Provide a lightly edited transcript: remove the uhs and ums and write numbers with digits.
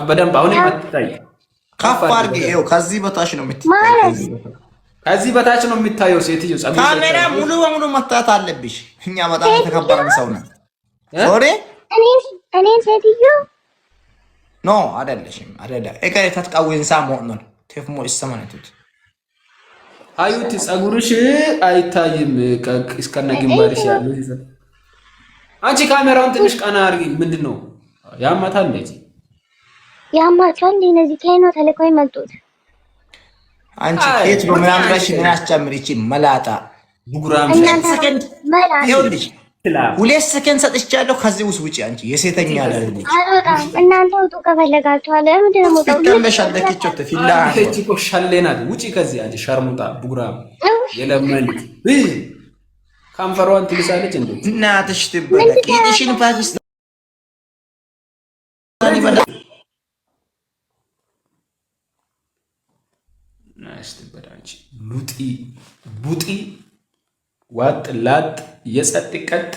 በደንብ አሁን ይመጣይ ከፍ አድርጊ። ይኸው ከዚህ በታች ነው የምትታየው። ከዚህ በታች ነው የሚታየው። ሴትዮ ካሜራ ሙሉ በሙሉ መታየት አለብሽ። እኛ በጣም የተከበርን ሰው ነን። ሶሪ እኔ ሴትዮ ኖ አይደለሽም። አይደለ እከ ተትቃወን ሳሞን ነው ተፍሞ ይሰማነቱት አዩት ጸጉርሽ አይታይም። እስከነ ግንባርሽ ያለው አንቺ ካሜራውን ትንሽ ቀና አድርጊ። ምንድነው ያማታል እንዴ? ያማታል እነዚህ ከይኖ ተልኮይ መጡት። አንቺ ከየት ነው ምናምራሽ? ምን አስጨምር ይቺ መላጣ ቡጉራም ሰከንድ ይኸውልሽ፣ 2 ሰከንድ ሰጥቻለሁ። ከዚህ ውስጥ ውጪ አንቺ የሴተኛ አይደለሽ። አልወጣም። እናንተ ውጡ ከፈለጋችሁ አለ። ምንድነው የምወጣው? ተቀመሻለች ተፊላ እቺ እኮ ሻሌናት። ውጪ ከዚህ አንቺ ሸርሙጣ ቡጉራም የለመንክ ካንፈሯን ትልሳለች እንዴ? እናትሽ ትበለቂ ቂጥሽን ፓኪስታን ይበላ ናስተበዳንቺ ሉጢ ቡጢ ዋጥ ላጥ የጸጥ ቀጥ